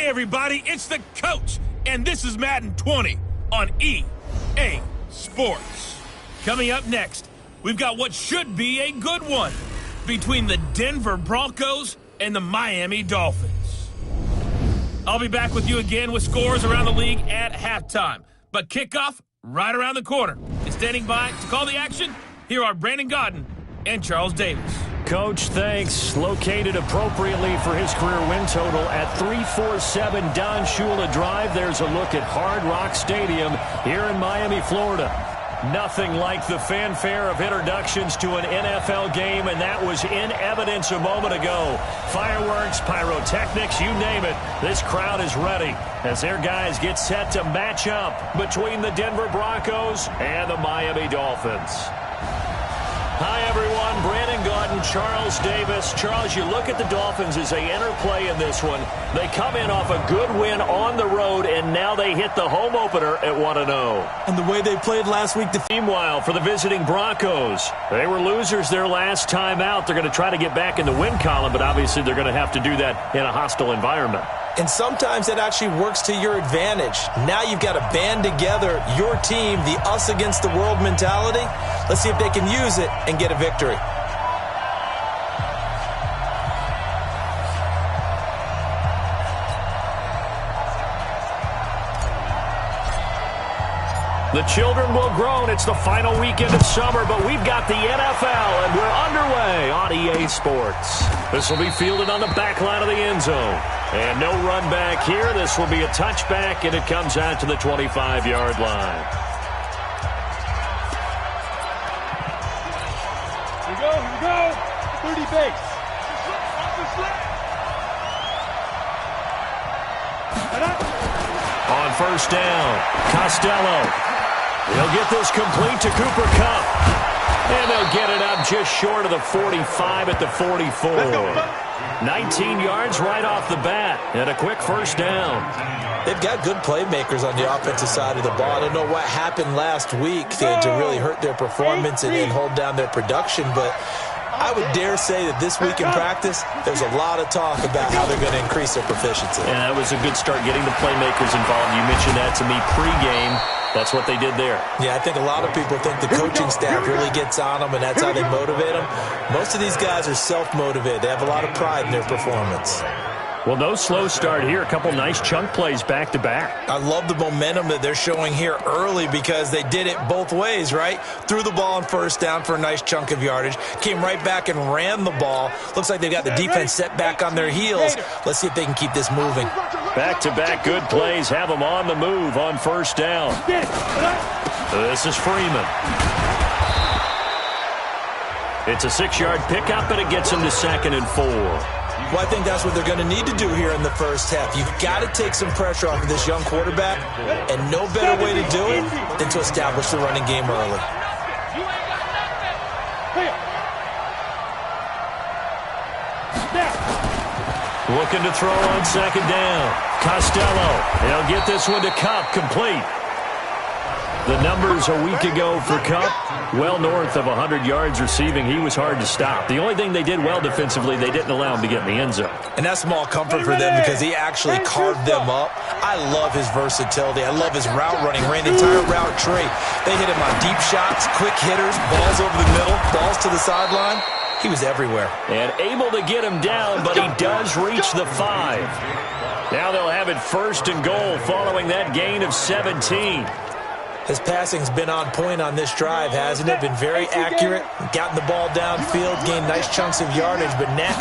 Hey everybody, it's the coach, and this is Madden 20 on EA Sports. Coming up next, we've got what should be a good one between the Denver Broncos and the Miami Dolphins. I'll be back with you again with scores around the league at halftime, but kickoff right around the corner. And standing by to call the action, here are Brandon Godden and Charles Davis. Coach, thanks. Located appropriately for his career win total at 347 Don Shula Drive. There's a look at Hard Rock Stadium here in Miami, Florida. Nothing like the fanfare of introductions to an NFL game, and that was in evidence a moment ago. Fireworks, pyrotechnics, you name it. This crowd is ready as their guys get set to match up between the Denver Broncos and the Miami Dolphins. Hi, everyone. Brandon Godden, Charles Davis. Charles, you look at the Dolphins as they enter play in this one. They come in off a good win on the road, and now they hit the home opener at 1-0. And the way they played last week. Meanwhile, for the visiting Broncos, they were losers their last time out. They're going to try to get back in the win column, but obviously they're going to have to do that in a hostile environment. And sometimes that actually works to your advantage. Now you've got to band together your team, the us against the world mentality. Let's see if they can use it and get a victory. The children will groan. It's the final weekend of summer, but we've got the NFL, and we're underway on EA Sports. This will be fielded on the back line of the end zone. And no run back here. This will be a touchback, and it comes out to the 25-yard line. Here we go. 30 base. On first down, Costello. He'll get this complete to Cooper Kupp. And they'll get it up just short of the 45 at the 44. 19 yards right off the bat, and a quick first down. They've got good playmakers on the offensive side of the ball. I don't know what happened last week to really hurt their performance and hold down their production, but I would dare say that this week in practice, there's a lot of talk about how they're going to increase their proficiency. And that was a good start, getting the playmakers involved. You mentioned that to me pregame. That's what they did there. Yeah, I think a lot of people think the coaching staff really gets on them, and that's how they motivate them. Most of these guys are self-motivated. They have a lot of pride in their performance. Well, no slow start here. A couple nice chunk plays back-to-back. I love the momentum that they're showing here early because they did it both ways, right? Threw the ball on first down for a nice chunk of yardage. Came right back and ran the ball. Looks like they've got the defense set back on their heels. Let's see if they can keep this moving. Back-to-back good plays have them on the move on first down. This is Freeman. It's a 6-yard pickup, and it gets them to 2nd and 4. Well, I think that's what they're going to need to do here in the first half. You've got to take some pressure off of this young quarterback, and no better way to do it than to establish the running game early. Looking to throw on second down. Costello. They'll get this one to Kupp, complete. The numbers a week ago for Kupp, well north of 100 yards receiving. He was hard to stop. The only thing they did well defensively, they didn't allow him to get in the end zone. And that's small comfort for them because he actually carved them up. I love his versatility. I love his route running. Ran the entire route tree. They hit him on deep shots, quick hitters, balls over the middle, balls to the sideline. He was everywhere. And able to get him down, but he does reach the 5. Now they'll have it 1st and goal following that gain of 17. His passing's been on point on this drive, hasn't it? Been very accurate, gotten the ball downfield, gained nice chunks of yardage. But now,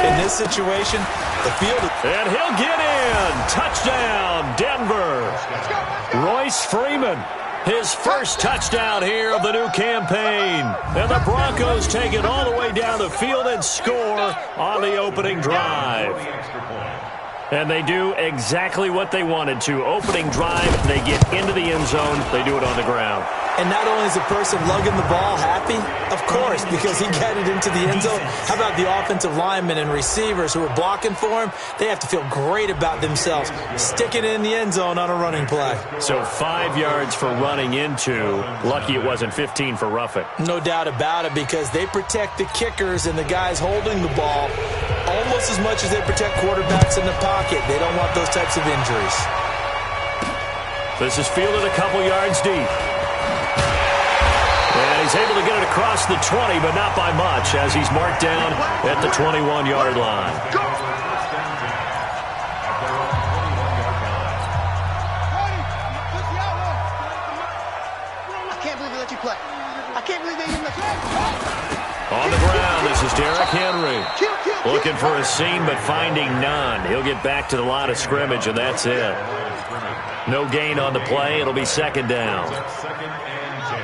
in this situation, the field... And he'll get in. Touchdown, Denver. Royce Freeman, his first touchdown here of the new campaign. And the Broncos take it all the way down the field and score on the opening drive. And they do exactly what they wanted to. Opening drive, they get into the end zone. They do it on the ground. And not only is the person lugging the ball happy, of course, because he got it into the end zone. How about the offensive linemen and receivers who are blocking for him? They have to feel great about themselves, sticking it in the end zone on a running play. So 5 yards for running into. Lucky it wasn't 15 for roughing. No doubt about it, because they protect the kickers and the guys holding the ball. almost as much as they protect quarterbacks in the pocket. They don't want those types of injuries. This is fielded a couple yards deep. And he's able to get it across the 20, but not by much, as he's marked down at the 21-yard line. I can't believe they let you play. I can't believe they didn't let you play. On the ground, this is Derrick Henry. Looking for a seam, but finding none. He'll get back to the line of scrimmage, and that's it. No gain on the play. It'll be second down.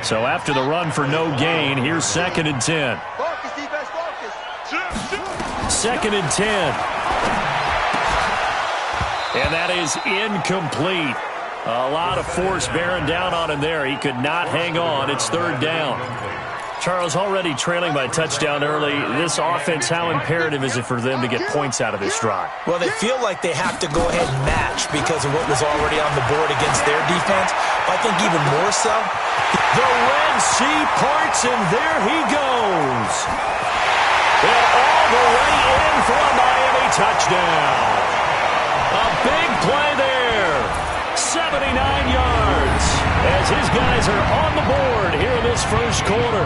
So after the run for no gain, here's 2nd and 10. Focus, defense, focus. 2nd and 10. And that is incomplete. A lot of force bearing down on him there. He could not hang on. It's 3rd down. Charles, already trailing by a touchdown early. This offense, how imperative is it for them to get points out of this drive? Well, they feel like they have to go ahead and match because of what was already on the board against their defense. I think even more so. The Red Sea parts, and there he goes. And all the way in for a Miami touchdown. A big play there. 79 yards as his guys are on the board here in this first quarter.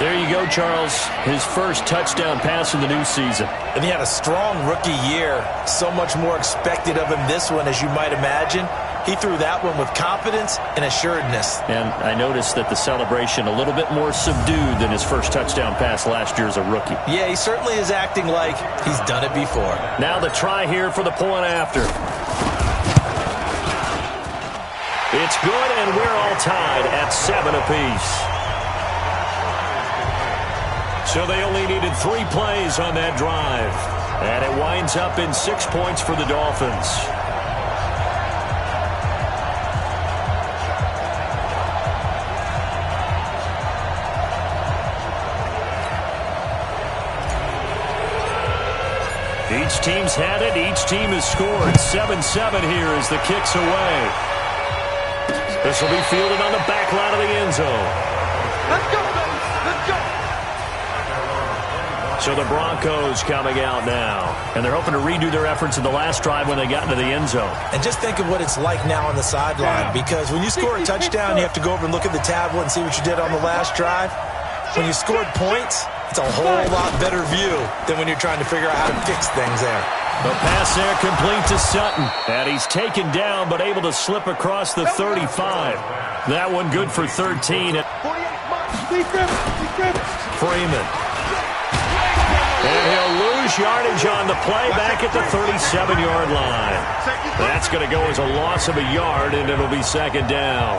There you go, Charles. His first touchdown pass in the new season. And he had a strong rookie year. So much more expected of him this one, as you might imagine. He threw that one with confidence and assuredness. And I noticed that the celebration a little bit more subdued than his first touchdown pass last year as a rookie. Yeah, he certainly is acting like he's done it before. Now the try here for the point after. It's good, and we're all tied at 7 apiece. So they only needed 3 plays on that drive. And it winds up in 6 points for the Dolphins. Each team's had it. Each team has scored. 7-7 here as the kick's away. This will be fielded on the back line of the end zone. Let's go, baby. Let's go. So the Broncos coming out now. And they're hoping to redo their efforts in the last drive when they got into the end zone. And just think of what it's like now on the sideline. Because when you score a touchdown, you have to go over and look at the tablet and see what you did on the last drive. When you scored points, it's a whole lot better view than when you're trying to figure out how to fix things there. The pass there complete to Sutton. And he's taken down but able to slip across the 35. That one good for 13. Freeman. And he'll lose yardage on the play back at the 37-yard line. That's going to go as a loss of a yard, and it'll be second down.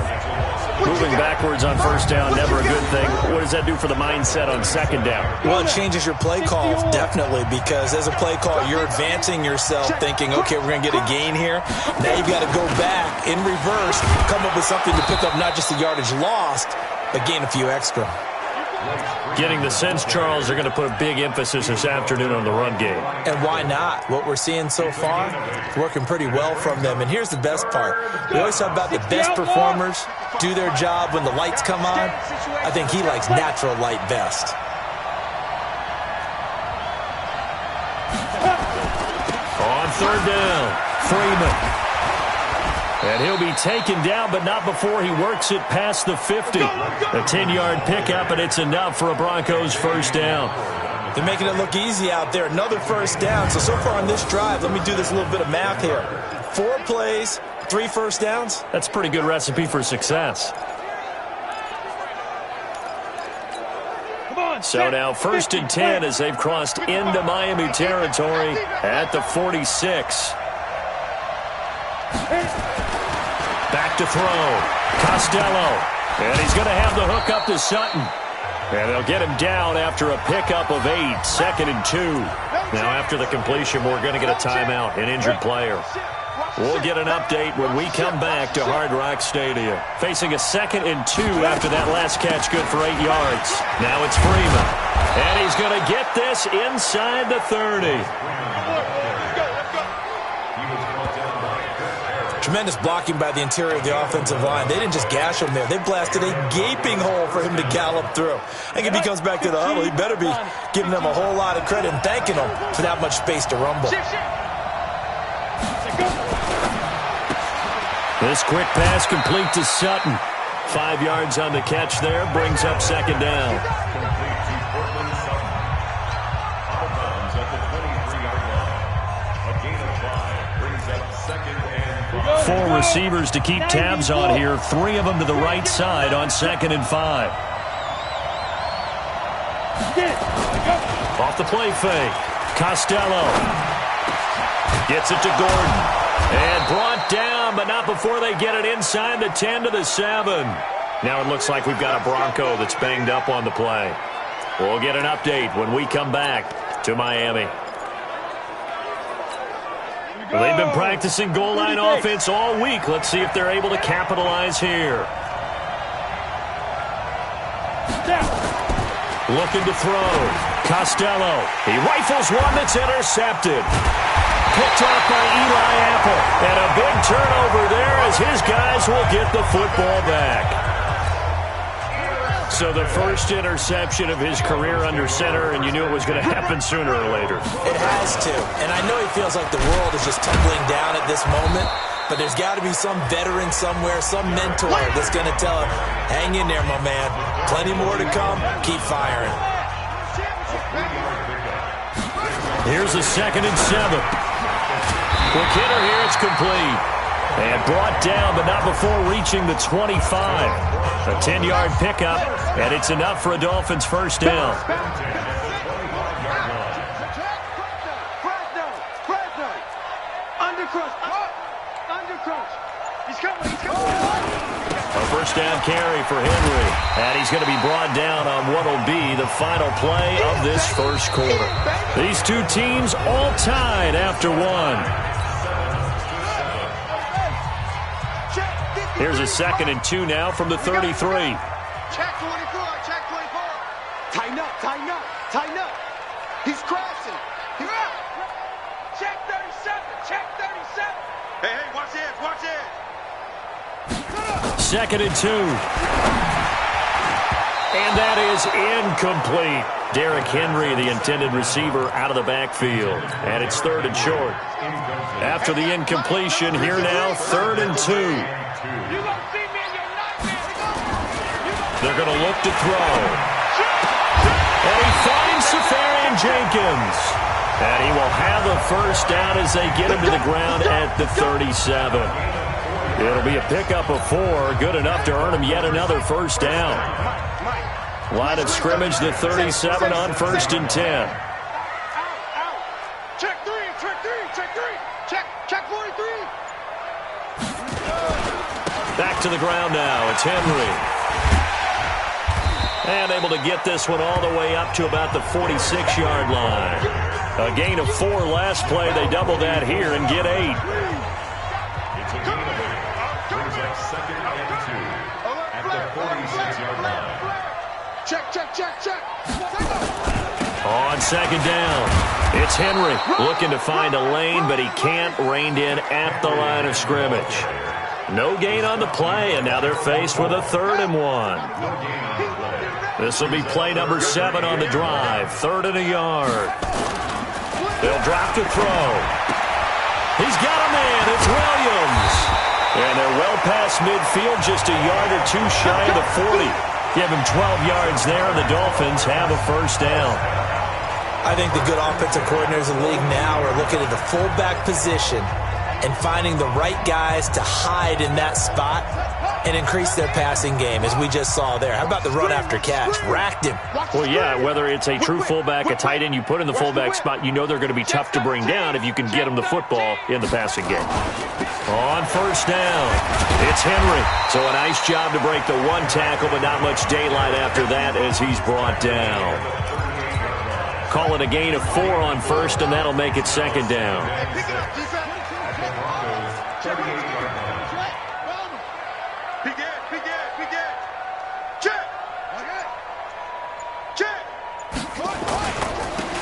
Moving backwards on first down, never a good thing. What does that do for the mindset on second down? Well, it changes your play call, definitely, because as a play call, you're advancing yourself thinking, okay, we're going to get a gain here. Now you've got to go back in reverse, come up with something to pick up not just the yardage lost, but gain a few extra. Getting the sense, Charles, they're going to put a big emphasis this afternoon on the run game. And why not? What we're seeing so far, working pretty well from them. And here's the best part. We always talk about the best performers do their job when the lights come on. I think he likes natural light best. On third down, Freeman. And he'll be taken down, but not before he works it past the 50. A 10-yard pickup, and it's enough for a Broncos first down. They're making it look easy out there. Another first down. So far on this drive, let me do this little bit of math here. 4 plays, 3 first downs. That's a pretty good recipe for success. So now 1st and 10 as they've crossed into Miami territory at the 46. Back to throw. Costello. And he's going to have the hook up to Sutton. And they'll get him down after a pickup of 8. 2nd and 2. Now after the completion, we're going to get a timeout, an injured player. We'll get an update when we come back to Hard Rock Stadium. Facing a 2nd and 2 after that last catch, good for 8 yards. Now it's Freeman. And he's going to get this inside the 30. Tremendous blocking by the interior of the offensive line. They didn't just gash him there. They blasted a gaping hole for him to gallop through. I think if he comes back to the huddle, he better be giving them a whole lot of credit and thanking them for that much space to rumble. This quick pass complete to Sutton. 5 yards on the catch there, brings up second down. 4 receivers to keep tabs on here. 3 of them to the right side on 2nd and 5. Off the play fake. Costello gets it to Gordon. And brought down, but not before they get it inside the 10 to the 7. Now it looks like we've got a Bronco that's banged up on the play. We'll get an update when we come back to Miami. They've been practicing goal line offense all week. Let's see if they're able to capitalize here. Looking to throw. Costello. He rifles one that's intercepted. Picked off by Eli Apple. And a big turnover there as his guys will get the football back. So the first interception of his career under center, and you knew it was going to happen sooner or later. It has to. And I know he feels like the world is just tumbling down at this moment, but there's got to be some veteran somewhere, some mentor that's going to tell him, hang in there, my man. Plenty more to come. Keep firing. Here's a 2nd and 7. Quick hitter here, it's complete. And brought down, but not before reaching the 25. A 10-yard pickup, and it's enough for a Dolphins first down. A first down carry for Henry. And he's going to be brought down on what will be the final play of this first quarter. These two teams all tied after one. Here's a 2nd and 2 now from the 33. Check 24, check 24. Tighten up, tighten up, tighten up. He's crashing. He's up. Check 37, check 37. Hey, watch this, watch this. 2nd and 2. And that is incomplete. Derrick Henry, the intended receiver, out of the backfield. And it's 3rd and short. After the incompletion, here now, 3rd and 2. They're going to look to throw. And he finds Safarian Jenkins. And he will have a first down as they get him to the ground at the 37. It'll be a pickup of 4, good enough to earn him yet another first down. Line of scrimmage, the 37 on 1st and 10. Check 3, check 3, check 3. Check 43. Back to the ground now. It's Henry. And able to get this one all the way up to about the 46-yard line. A gain of 4 last play. They double that here and get 8. It's a gain of 8. Brings up 2nd and 2 at the 46-yard line. Check. On 2nd down, it's Henry looking to find a lane, but he can't. Reined in at the line of scrimmage. No gain on the play, and now they're faced with a 3rd and 1. This will be play number 7 on the drive. 3rd and a yard. They'll drop to throw. He's got a man. It's Williams. And they're well past midfield, just a yard or 2 shy of the 40. Give him 12 yards there, and the Dolphins have a first down. I think the good offensive coordinators in the league now are looking at the fullback position and finding the right guys to hide in that spot and increase their passing game, as we just saw there. How about the run after catch? Racked him. Well, yeah, whether it's a true fullback, a tight end you put in the fullback spot, you know they're going to be tough to bring down if you can get them the football in the passing game. On first down, it's Henry. So a nice job to break the 1 tackle, but not much daylight after that as he's brought down. Call it a gain of 4 on 1st, and that'll make it 2nd down.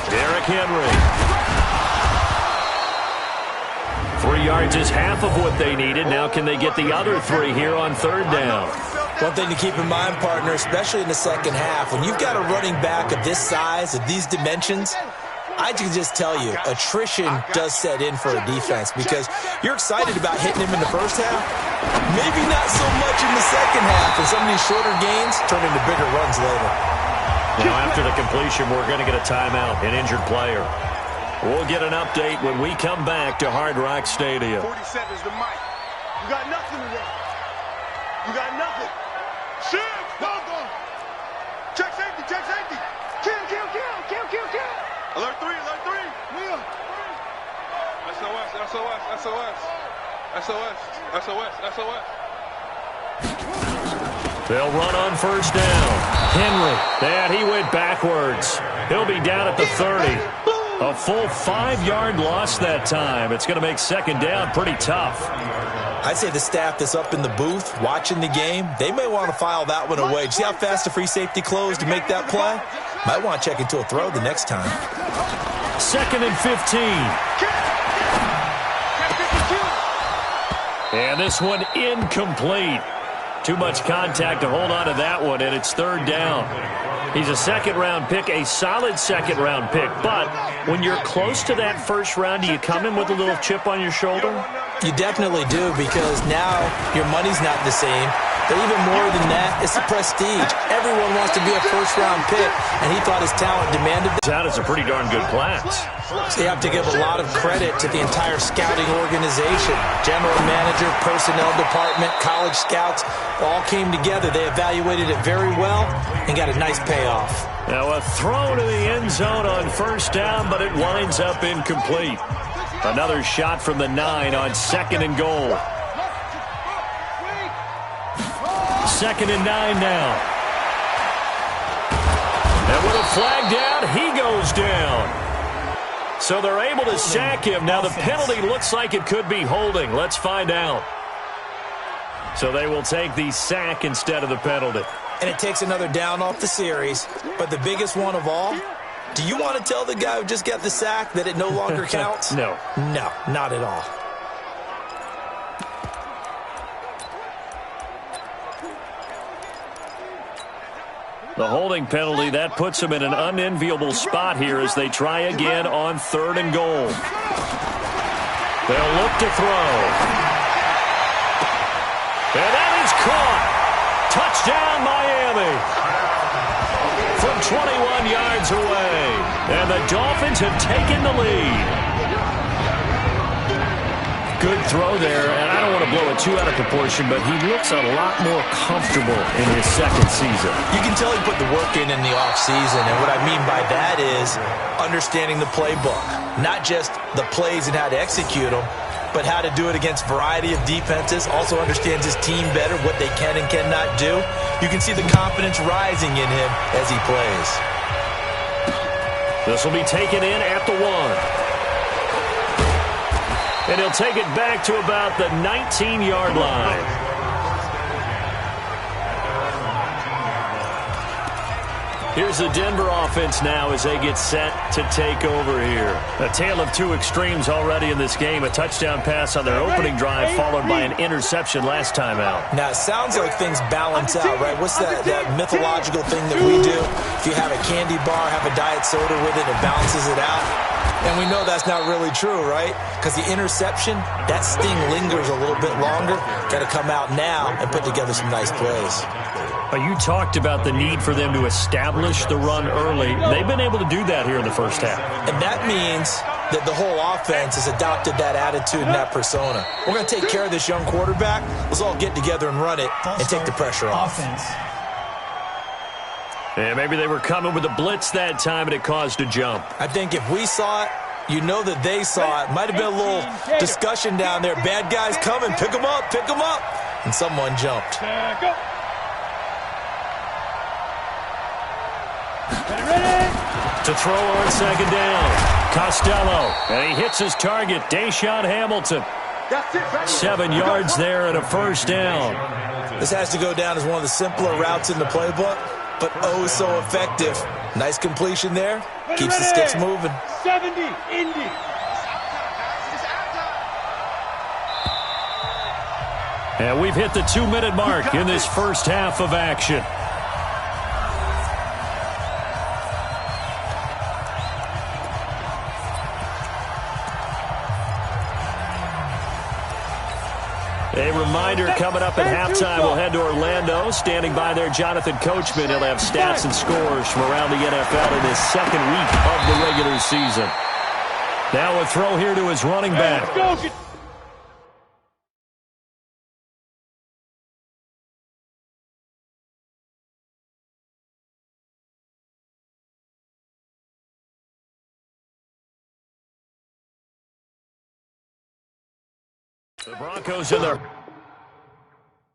Derrick Henry. 3 3 yards is half of what they needed. Now can they get the other 3 here on 3rd down? One thing to keep in mind, partner, especially in the second half, when you've got a running back of this size, of these dimensions, I can just tell you, attrition does set in for a defense because you're excited about hitting him in the first half. Maybe not so much in the second half, and some of these shorter gains turn into bigger runs later. Now, after the completion, we're going to get a timeout, an injured player. We'll get an update when we come back to Hard Rock Stadium. 47 is the mic. You got nothing today. You got nothing. Shit! Go! Check safety, check safety. Kill. Alert 3. Will. SOS. They'll run on 1st down. Henry, he went backwards. He'll be down at the 30. A full 5-yard loss that time. It's going to make 2nd down pretty tough. I'd say the staff that's up in the booth watching the game, they may want to file that one away. See how fast the free safety closed to make that play? Might want to check into a throw the next time. 2nd and 15. And this one incomplete. Too much contact to hold on to that one, and it's 3rd down. He's a 2nd-round pick, a solid 2nd-round pick. But when you're close to that 1st round, do you come in with a little chip on your shoulder? You definitely do, because now your money's not the same. But even more than that, it's the prestige. Everyone wants to be a 1st-round pick, and he thought his talent demanded that. That is a pretty darn good class. So you have to give a lot of credit to the entire scouting organization. General manager, personnel department, college scouts, all came together. They evaluated it very well and got a nice payoff. Now a throw to the end zone on 1st down, but it winds up incomplete. Another shot from the 9 on 2nd and goal. 2nd and 9 now. And with a flag down, he goes down. So they're able to sack him. Now the penalty looks like it could be holding. Let's find out. So they will take the sack instead of the penalty. And it takes another down off the series. But the biggest one of all, do you want to tell the guy who just got the sack that it no longer counts? No. No, not at all. The holding penalty, that puts them in an unenviable spot here as they try again on 3rd and goal. They'll look to throw. And that is caught. Touchdown, Miami. From 21 yards away. And the Dolphins have taken the lead. Good throw there, and I don't want to blow it too out of proportion, but he looks a lot more comfortable in his 2nd season. You can tell he put the work in the offseason, and what I mean by that is understanding the playbook. Not just the plays and how to execute them, but how to do it against a variety of defenses. Also understands his team better, what they can and cannot do. You can see the confidence rising in him as he plays. This will be taken in at the 1. And he'll take it back to about the 19-yard line. Here's the Denver offense now as they get set to take over here. A tale of 2 extremes already in this game. A touchdown pass on their opening drive followed by an interception last time out. Now, it sounds like things balance out, right? What's that mythological thing that we do? If you have a candy bar, have a diet soda with it, it balances it out. And we know that's not really true, right? Because the interception, that sting lingers a little bit longer. Got to come out now and put together some nice plays. You talked about the need for them to establish the run early. They've been able to do that here in the first half. And that means that the whole offense has adopted that attitude and that persona. We're going to take care of this young quarterback. Let's all get together and run it and take the pressure off. And maybe they were coming with a blitz that time and it caused a jump. I think if we saw it, you know that they saw it. Might have been a little discussion down there. Bad guys coming. Pick them up. Pick them up. And someone jumped. To throw on 2nd down. Costello. And he hits his target. Deshaun Hamilton. 7 yards there and a 1st down. This has to go down as one of the simpler routes in the playbook, but oh so effective. Nice completion there. Keeps the sticks moving. 70, Indy. And we've hit the 2-minute mark in this first half of action. A reminder coming up at halftime, we'll head to Orlando. Standing by there, Jonathan Coachman. He'll have stats and scores from around the NFL in his second week of the regular season. Now a throw here to his running back. The Broncos in their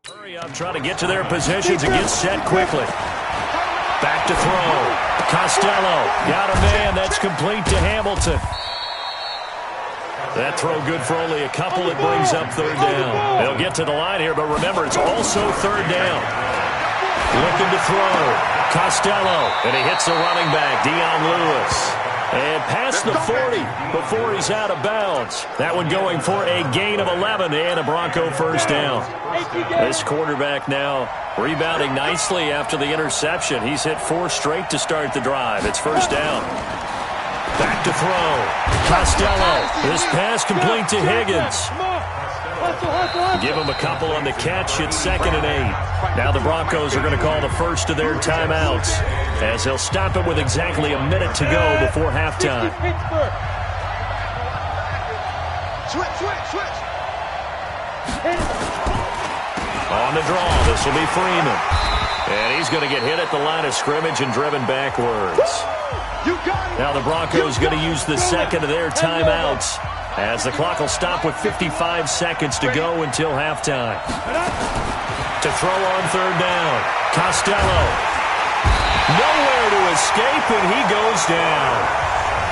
hurry up, trying to get to their positions and get set quickly. Back to throw. Costello got a man. That's complete to Hamilton. That throw good for only a couple. It brings up third down. They'll get to the line here, but remember, it's also third down. Looking to throw. Costello, and he hits the running back, Dion Lewis. And past the 40 before he's out of bounds. That one going for a gain of 11 and a Bronco first down. This quarterback now rebounding nicely after the interception. He's hit 4 straight to start the drive. It's first down. Back to throw. Costello. This pass complete to Higgins. Give him a couple on the catch. It's 2nd and 8. Now the Broncos are going to call the first of their timeouts as they'll stop it with exactly a minute to go before halftime. Switch. On the draw, this will be Freeman. And he's going to get hit at the line of scrimmage and driven backwards. Now the Broncos going to use the second of their timeouts as the clock will stop with 55 seconds to go until halftime. To throw on third down, Costello. Nowhere to escape, and he goes down.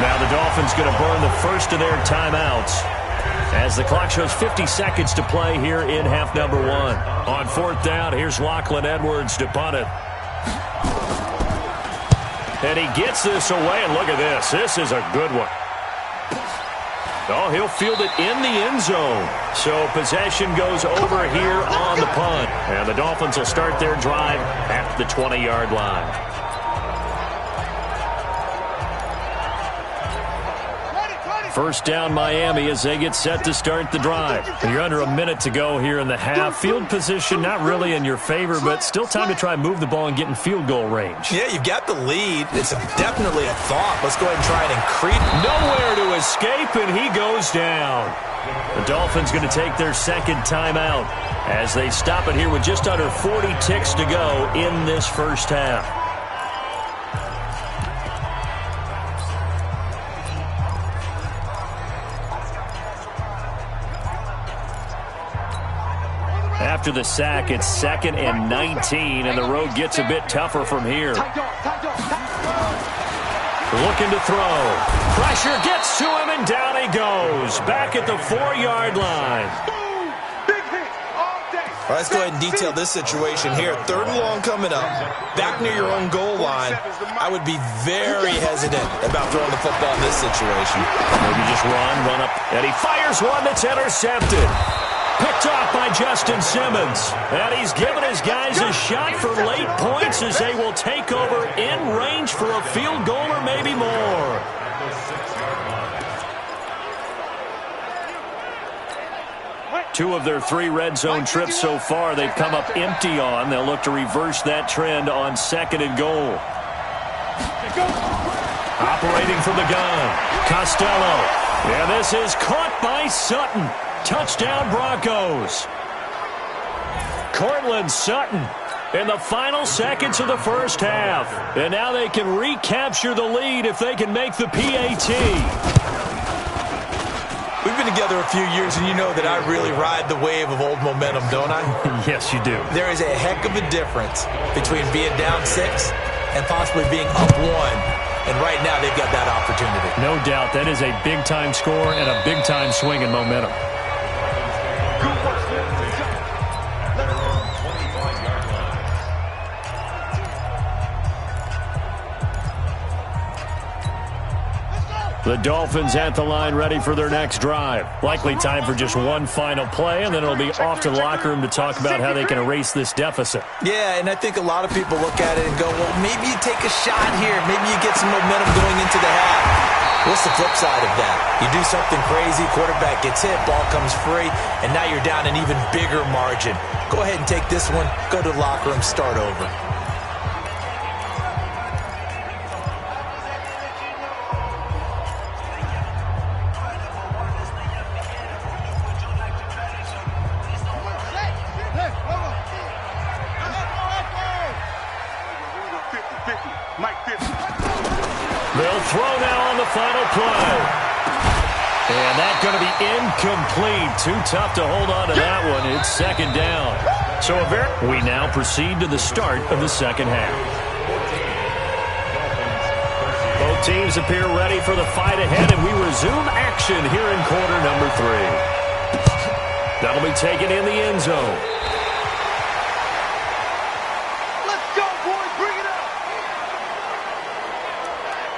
Now the Dolphins going to burn the first of their timeouts as the clock shows 50 seconds to play here in half number 1. On fourth down, here's Lachlan Edwards to punt it. And he gets this away, and look at this. This is a good one. Oh, he'll field it in the end zone. So possession goes over here on the punt. And the Dolphins will start their drive at the 20-yard line. First down Miami as they get set to start the drive. You're under a minute to go here in the half. Field position not really in your favor, but still time to try and move the ball and get in field goal range. Yeah, you've got the lead. It's definitely a thought. Let's go ahead and try and increase. Nowhere to escape, and he goes down. The Dolphins going to take their second timeout as they stop it here with just under 40 ticks to go in this first half. After the sack, it's 2nd and 19, and the road gets a bit tougher from here. Looking to throw. Pressure gets to him, and down he goes. Back at the 4-yard line. Well, let's go ahead and detail this situation here. 3rd and long coming up. Back near your own goal line. I would be very hesitant about throwing the football in this situation. Maybe just run up. And he fires one that's intercepted. Picked off by Justin Simmons. And he's given his guys a shot for late points as they will take over in range for a field goal or maybe more. Two of their 3 red zone trips so far they've come up empty on. They'll look to reverse that trend on 2nd and goal. Operating from the gun, Costello. Yeah, this is caught by Sutton. Touchdown Broncos. Cortland Sutton in the final seconds of the first half. And now they can recapture the lead if they can make the PAT. We've been together a few years, and you know that I really ride the wave of old momentum, don't I? Yes, you do. There is a heck of a difference between being down 6 and possibly being up 1. And right now, they've got that opportunity. No doubt. That is a big-time score and a big-time swing in momentum. The Dolphins at the line ready for their next drive. Likely time for just one final play, and then it'll be off to the locker room to talk about how they can erase this deficit. Yeah, and I think a lot of people look at it and go, well, maybe you take a shot here. Maybe you get some momentum going into the half. What's the flip side of that? You do something crazy, quarterback gets hit, ball comes free, and now you're down an even bigger margin. Go ahead and take this one, go to the locker room, start over. They'll throw now on the final play. And that's going to be incomplete. Too tough to hold on to that one. It's second down. So we now proceed to the start of the second half. Both teams appear ready for the fight ahead, and we resume action here in quarter number 3. That'll be taken in the end zone.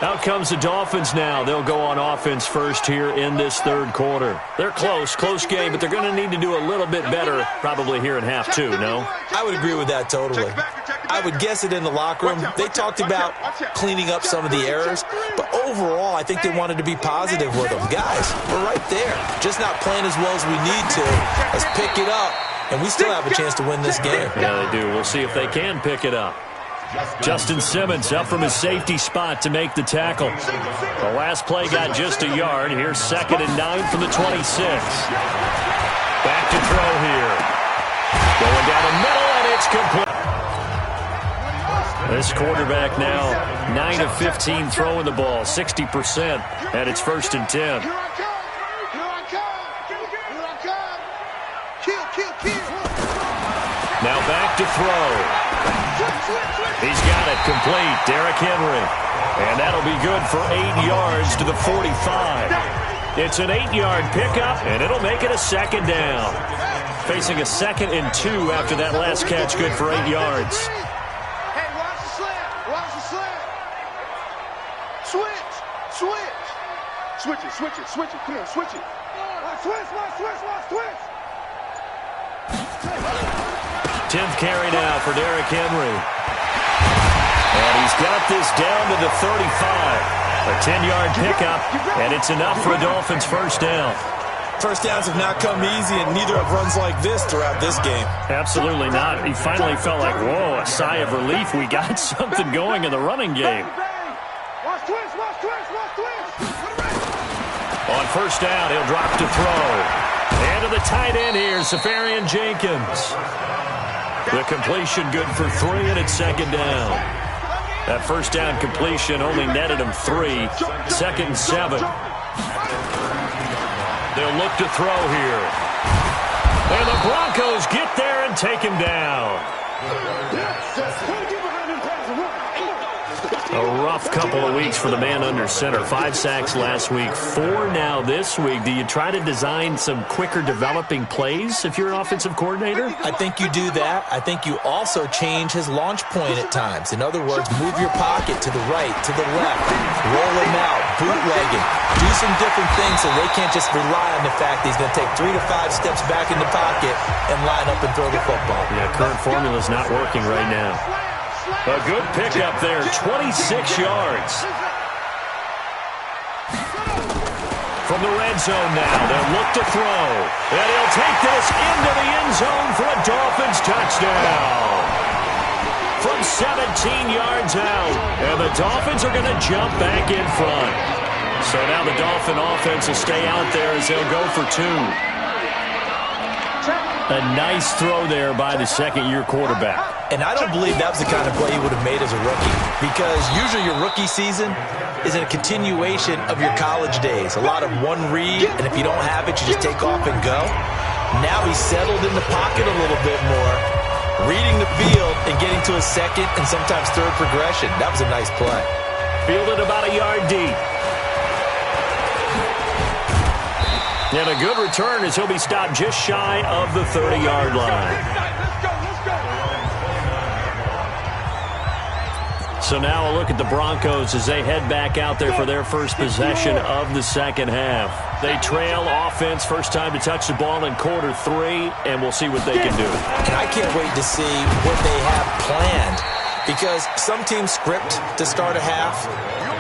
Out comes the Dolphins now. They'll go on offense first here in this third quarter. They're close game, but they're going to need to do a little bit better probably here in half 2, no? I would agree with that totally. I would guess it in the locker room. They talked about cleaning up some of the errors, but overall I think they wanted to be positive with them. Guys, we're right there. Just not playing as well as we need to. Let's pick it up, and we still have a chance to win this game. Yeah, they do. We'll see if they can pick it up. Justin Simmons up from his safety spot to make the tackle. The last play got just a yard. Here's 2nd and 9 from the 26. Back to throw here. Going down the middle, and it's complete. This quarterback now 9 of 15 throwing the ball, 60%, and it's 1st and 10. Now back to throw. He's got it complete. Derrick Henry. And that'll be good for 8 yards to the 45. It's an 8-yard pickup, and it'll make it a second down. Facing a 2nd and 2 after that last catch, good for 8 yards. Hey, watch the slant. Watch the slant. Switch. Switch it. Come on, switch it. Switch. 10th carry now for Derrick Henry. And he's got this down to the 35. A 10-yard pickup, and it's enough for a Dolphins first down. First downs have not come easy, and neither have runs like this throughout this game. Absolutely not. He finally felt like, whoa, a sigh of relief. We got something going in the running game. Watch twist. On first down, he'll drop to throw. And to the tight end here, Safarian Jenkins. The completion good for 3, and it's 2nd down. That first down completion only netted him 3. 2nd and 7. They'll look to throw here. And the Broncos get there and take him down. A rough couple of weeks for the man under center. 5 sacks last week, 4 now this week. Do you try to design some quicker developing plays if you're an offensive coordinator? I think you do that. I think you also change his launch point at times. In other words, move your pocket to the right, to the left, roll him out, bootlegging. Do some different things so they can't just rely on the fact that he's going to take 3 to 5 steps back in the pocket and line up and throw the football. Yeah, current formula's not working right now. A good pickup there, 26 yards. From the red zone now, they'll look to throw. And he'll take this into the end zone for a Dolphins touchdown. From 17 yards out. And the Dolphins are going to jump back in front. So now the Dolphin offense will stay out there as they'll go for 2. A nice throw there by the second-year quarterback. And I don't believe that was the kind of play he would have made as a rookie, because usually your rookie season is a continuation of your college days. A lot of one read, and if you don't have it, you just take off and go. Now he's settled in the pocket a little bit more, reading the field and getting to a second and sometimes third progression. That was a nice play. Fielded about a yard deep. And a good return as he'll be stopped just shy of the 30-yard line. So now a look at the Broncos as they head back out there for their first possession of the second half. They trail offense, first time to touch the ball in quarter 3, and we'll see what they can do. And I can't wait to see what they have planned, because some teams script to start a half.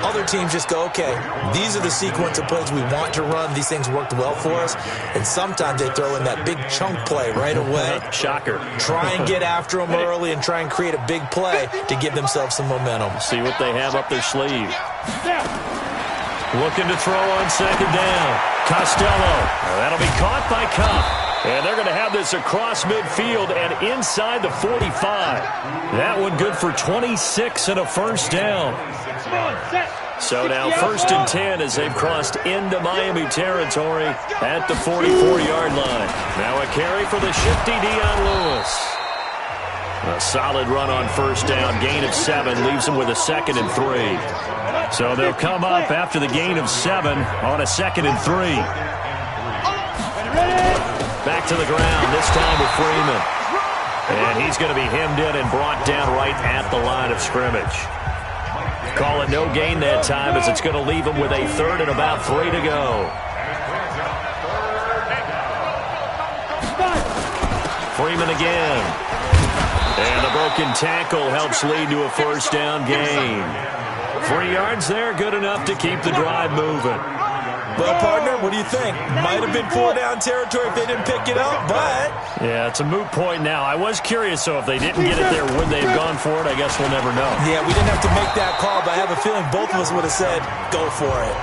Other teams just go, okay, these are the sequence of plays we want to run. These things worked well for us. And sometimes they throw in that big chunk play right away. Shocker. Try and get after them early and try and create a big play to give themselves some momentum. See what they have up their sleeve. Looking to throw on second down. Costello. That'll be caught by Cup. And they're going to have this across midfield and inside the 45. That one good for 26 and a first down. So now 1st and 10 as they've crossed into Miami territory at the 44-yard line. Now a carry for the shifty Dion Lewis. A solid run on first down. Gain of 7 leaves them with a 2nd and 3. So they'll come up after the gain of 7 on a 2nd and 3. Back to the ground, this time with Freeman. And he's going to be hemmed in and brought down right at the line of scrimmage. Call it no gain that time as it's going to leave him with a 3rd and about 3 to go. Freeman again. And the broken tackle helps lead to a first down gain. 3 yards there, good enough to keep the drive moving. Well, partner, what do you think? Might have been 4-down territory if they didn't pick it up, but... Yeah, it's a moot point now. I was curious, so if they didn't get it there, would they have gone for it? I guess we'll never know. Yeah, we didn't have to make that call, but I have a feeling both of us would have said, go for it.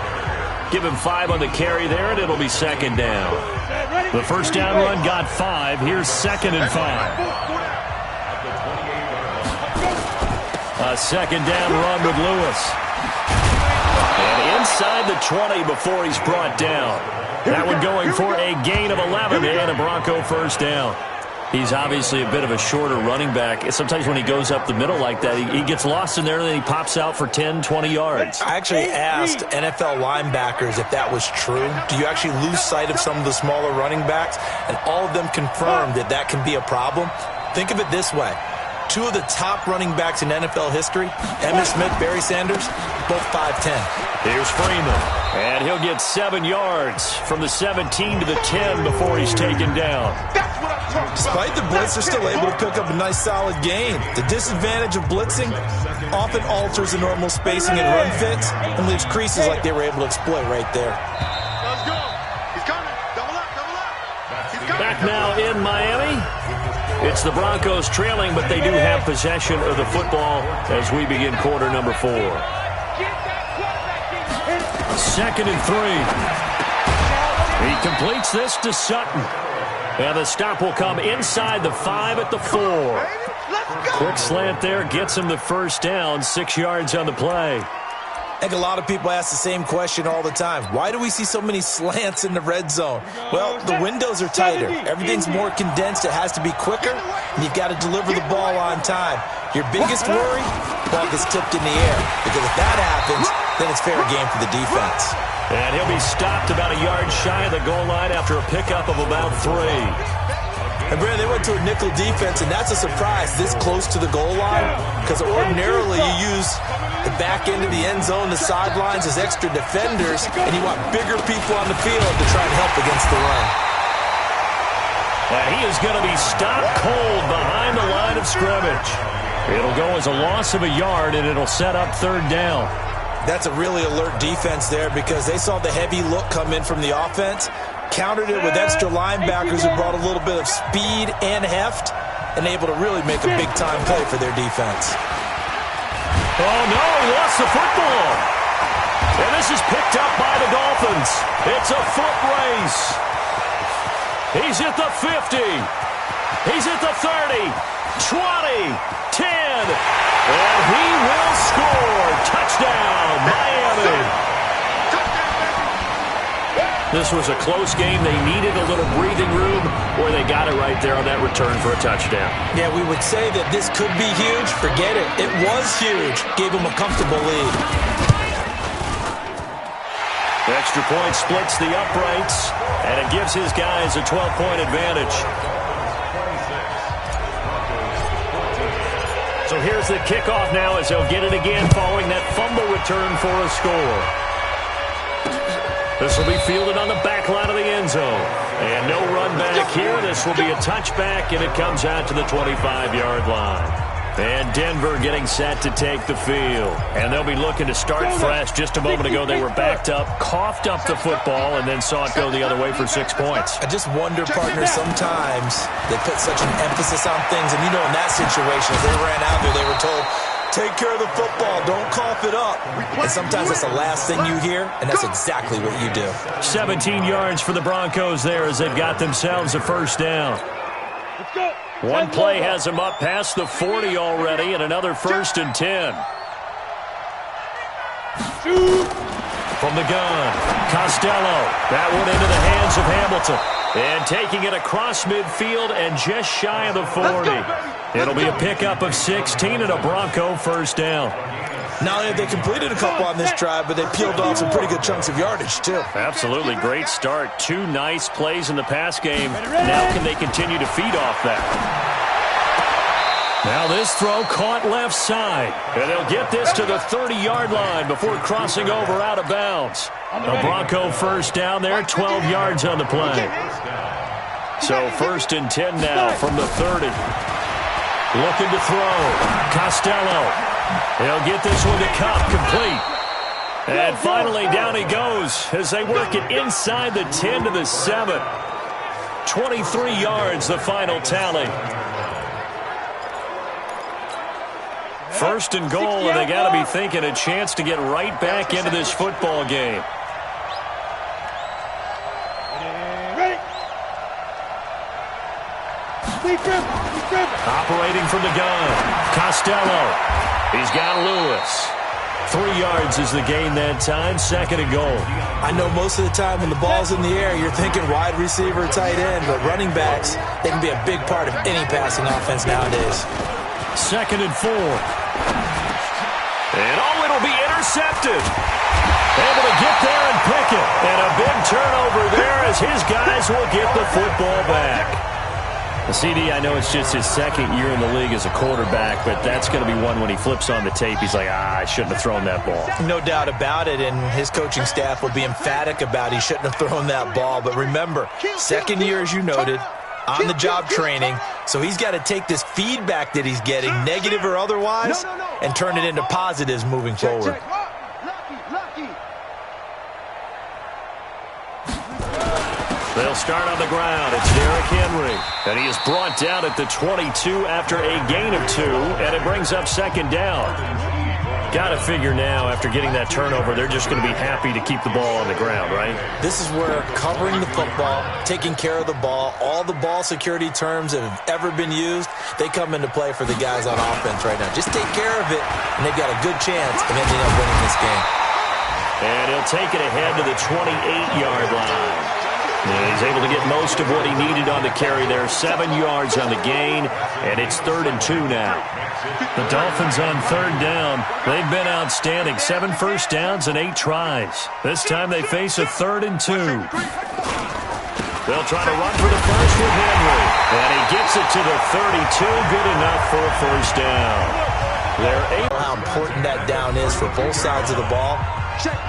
Give him 5 on the carry there, and it'll be 2nd down. The first down run got 5. Here's 2nd and 5. A 2nd down run with Lewis. And inside the 20 before he's brought down. That one going for a gain of 11 and a Bronco first down. He's obviously a bit of a shorter running back. Sometimes when he goes up the middle like that, he gets lost in there and then he pops out for 10, 20 yards. I actually asked NFL linebackers if that was true. Do you actually lose sight of some of the smaller running backs? And all of them confirmed that that can be a problem. Think of it this way. 2 of the top running backs in NFL history, Emmitt Smith, Barry Sanders, both 5'10". Here's Freeman, and he'll get 7 yards from the 17 to the 10 before he's taken down. Despite the blitz, they're still able to pick up a nice solid gain. The disadvantage of blitzing often alters the normal spacing and run fits and leaves creases like they were able to exploit right there. Let's go. He's coming. Double up, double up. He's coming. Back now in Miami. It's the Broncos trailing, but they do have possession of the football as we begin quarter number 4. 2nd and 3. He completes this to Sutton. And the stop will come inside the 5 at the 4. Quick slant there gets him the first down, 6 yards on the play. I think a lot of people ask the same question all the time. Why do we see so many slants in the red zone? Well, the windows are tighter. Everything's more condensed. It has to be quicker, and you've got to deliver the ball on time. Your biggest worry? Ball gets tipped in the air. Because if that happens, then it's fair game for the defense. And he'll be stopped about a yard shy of the goal line after a pickup of about 3. And, Brandon, they went to a nickel defense, and that's a surprise this close to the goal line. Because ordinarily you use the back end of the end zone, the sidelines as extra defenders, and you want bigger people on the field to try and help against the run. And he is going to be stopped cold behind the line of scrimmage. It'll go as a loss of a yard, and it'll set up 3rd down. That's a really alert defense there because they saw the heavy look come in from the offense, countered it with extra linebackers who brought a little bit of speed and heft, and able to really make a big-time play for their defense. Oh, no, he lost the football. And this is picked up by the Dolphins. It's a foot race. He's at the 50. He's at the 30, 20, 10. And he will score. Touchdown, Miami. This was a close game. They needed a little breathing room, or they got it right there on that return for a touchdown. Yeah, we would say that this could be huge. Forget it. It was huge. Gave them a comfortable lead. The extra point splits the uprights, and it gives his guys a 12-point advantage. So And here's the kickoff now as they'll get it again following that fumble return for a score. This will be fielded on the back line of the end zone. And no run back here. This will be a touchback, and it comes out to the 25-yard line. And Denver getting set to take the field. And they'll be looking to start fresh. Just a moment ago, they were backed up, coughed up the football, and then saw it go the other way for 6 points. I just wonder, partner, sometimes they put such an emphasis on things. And, you know, in that situation, as they ran out there, they were told, take care of the football, don't cough it up. And sometimes that's the last thing you hear, and that's exactly what you do. 17 yards for the Broncos there as they've got themselves a first down. Let's go. One play has them up past the 40 already, and another 1st and 10. From the gun, Costello. That one into the hands of Hamilton. And taking it across midfield and just shy of the 40. It'll be a pickup of 16 and a Bronco first down. Not only have they completed a couple on this drive, but they peeled off some pretty good chunks of yardage, too. Absolutely great start. 2 nice plays in the pass game. Now can they continue to feed off that? Now this throw caught left side. And they'll get this to the 30-yard line before crossing over out of bounds. A Bronco first down there, 12 yards on the play. So 1st and 10 now from the 30. Looking to throw. Costello. He'll get this one to Cup, complete. And finally down he goes as they work it inside the 10 to the 7. 23 yards the final tally. 1st and goal, and they got to be thinking a chance to get right back into this football game. Operating from the gun, Costello. He's got Lewis. 3 yards is the gain that time, 2nd and goal. I know most of the time when the ball's in the air, you're thinking wide receiver, tight end, but running backs, they can be a big part of any passing offense nowadays. 2nd and 4. And it'll be intercepted. Able to get there and pick it. And a big turnover there as his guys will get the football back. CD, I know it's just his 2nd year in the league as a quarterback, but that's going to be one when he flips on the tape, he's like, I shouldn't have thrown that ball. No doubt about it, and his coaching staff will be emphatic about he shouldn't have thrown that ball. But remember, 2nd year, as you noted, on-the-job training, so he's got to take this feedback that he's getting, negative or otherwise, and turn it into positives moving forward. They'll start on the ground. It's Derrick Henry. And he is brought down at the 22 after a gain of 2, and it brings up 2nd down. Got to figure now, after getting that turnover, they're just going to be happy to keep the ball on the ground, right? This is where covering the football, taking care of the ball, all the ball security terms that have ever been used, they come into play for the guys on offense right now. Just take care of it, and they've got a good chance of ending up winning this game. And he'll take it ahead to the 28-yard line. And he's able to get most of what he needed on the carry there. 7 yards on the gain, and it's 3rd and 2 now. The Dolphins on 3rd down. They've been outstanding. 7 first downs and 8 tries. This time they face a 3rd and 2. They'll try to run for the first with Henry. And he gets it to the 32. Good enough for a first down. They're able. How important that down is for both sides of the ball.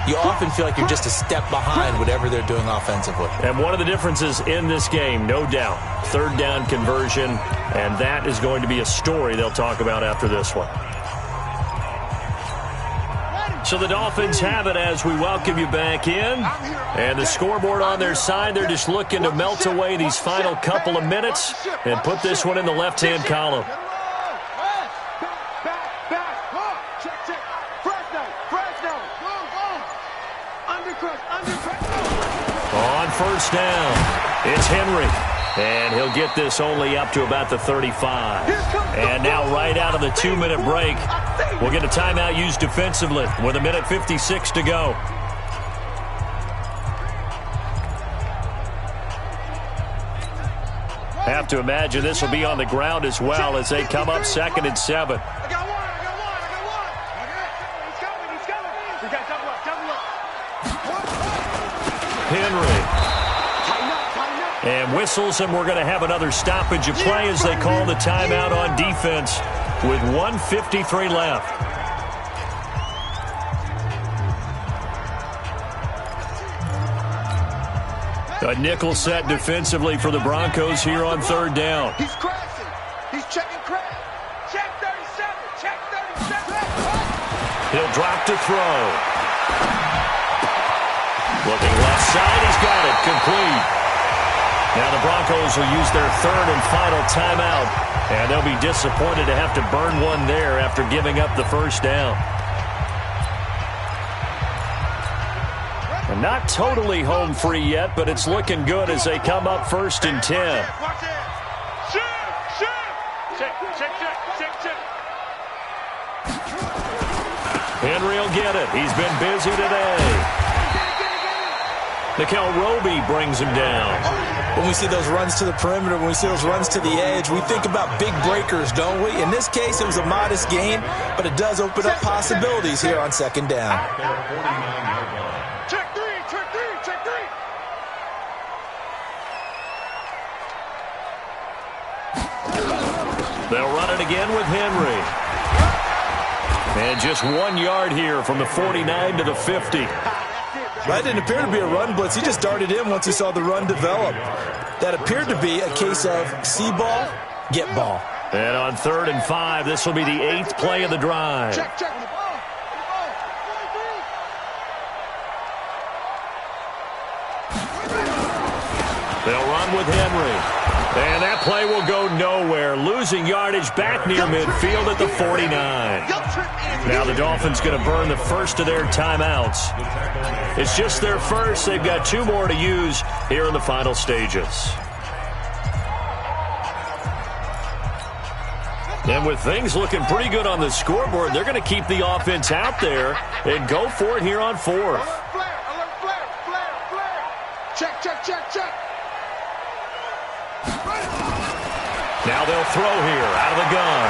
You often feel like you're just a step behind whatever they're doing offensively. And one of the differences in this game, no doubt, 3rd down conversion, and that is going to be a story they'll talk about after this one. So the Dolphins have it as we welcome you back in. And the scoreboard on their side, they're just looking to melt away these final couple of minutes and put this one in the left-hand column. On 1st down, it's Henry. And he'll get this only up to about the 35. And now right out of the 2-minute break, we'll get a timeout used defensively with 1:56 to go. Have to imagine this will be on the ground as well as they come up 2nd and 7. Henry. And whistles, and we're going to have another stoppage of play as they call the timeout on defense. with 1:53 left. A nickel set defensively for the Broncos here on third down. He's crashing. He's checking crash. Check 37. Check 37. He'll drop to throw. Looking left side. He's got it. Complete. Now the Broncos will use their third and final timeout, and they'll be disappointed to have to burn one there after giving up the first down. And not totally home free yet, but it's looking good as they come up 1st and 10. Watch it. Shoot. Check. Henry will get it. He's been busy today. Nickel Roby brings him down. When we see those runs to the perimeter, when we see those runs to the edge, we think about big breakers, don't we? In this case, it was a modest gain, but it does open up possibilities here on second down. Check three. They'll run it again with Henry. And just 1 yard here from the 49 to the 50. That didn't appear to be a run blitz. He just darted in once he saw the run develop. That appeared to be a case of see ball, get ball. And on 3rd and 5, this will be the 8th play of the drive. Check. They'll run with Henry. And that play will go nowhere. Losing yardage back near midfield at the 49. Now the Dolphins going to burn the first of their timeouts. It's just their first. They've got 2 more to use here in the final stages. And with things looking pretty good on the scoreboard, they're going to keep the offense out there and go for it here on 4th. Alert flare. Check. Now they'll throw here out of the gun.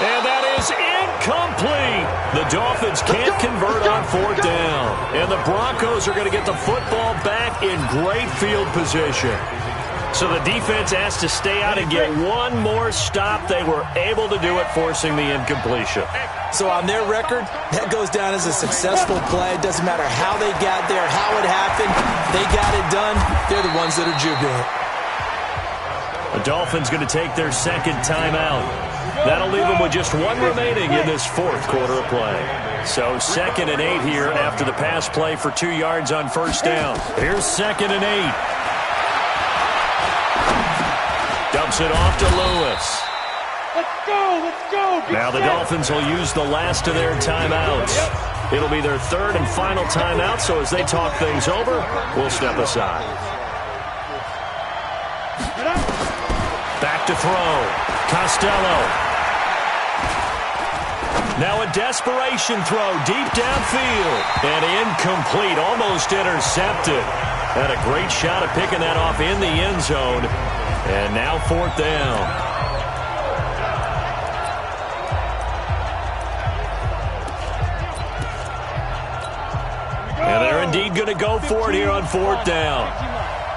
And that is incomplete. The Dolphins can't convert on 4th down. And the Broncos are going to get the football back in great field position. So the defense has to stay out and get one more stop. They were able to do it, forcing the incompletion. So on their record, that goes down as a successful play. It doesn't matter how they got there, how it happened. They got it done. They're the ones that are jubilant. The Dolphins going to take their second timeout. That'll leave them with just 1 remaining in this 4th quarter of play. So 2nd and 8 here after the pass play for 2 yards on 1st down. Here's 2nd and 8. Dumps it off to Lewis. Let's go. Now the Dolphins will use the last of their timeouts. It'll be their 3rd and final timeout, so as they talk things over, we'll step aside. Back to throw. Costello. Now a desperation throw deep downfield. And incomplete, almost intercepted. Had a great shot at picking that off in the end zone. And now 4th down. And they're indeed going to go for it here on 4th down.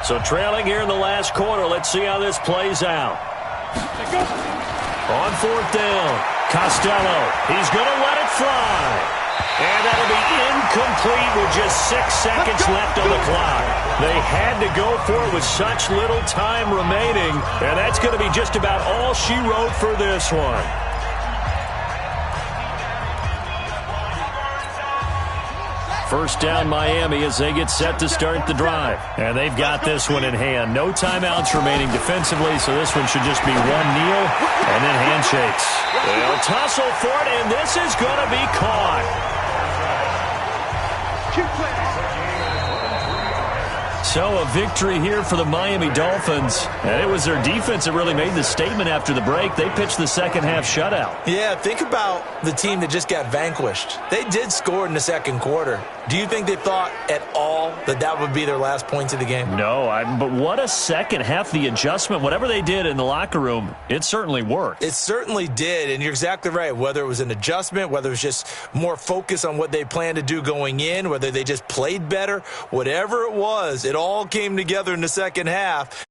So trailing here in the last quarter, let's see how this plays out. On 4th down, Costello. He's going to let it fly. And that'll be incomplete with just 6 seconds left on the clock. They had to go for it with such little time remaining, and that's going to be just about all she wrote for this one. First down Miami as they get set to start the drive. And they've got this one in hand. No timeouts remaining defensively, so this one should just be 1 kneel and then handshakes. They'll tussle for it, and this is going to be caught. So a victory here for the Miami Dolphins. And it was their defense that really made the statement after the break. They pitched the second half shutout. Yeah, think about the team that just got vanquished. They did score in the second quarter. Do you think they thought at all that that would be their last points of the game? No, but what a second half. The adjustment, whatever they did in the locker room, it certainly worked. It certainly did, and you're exactly right. Whether it was an adjustment, whether it was just more focus on what they planned to do going in, whether they just played better, whatever it was, it all came together in the second half,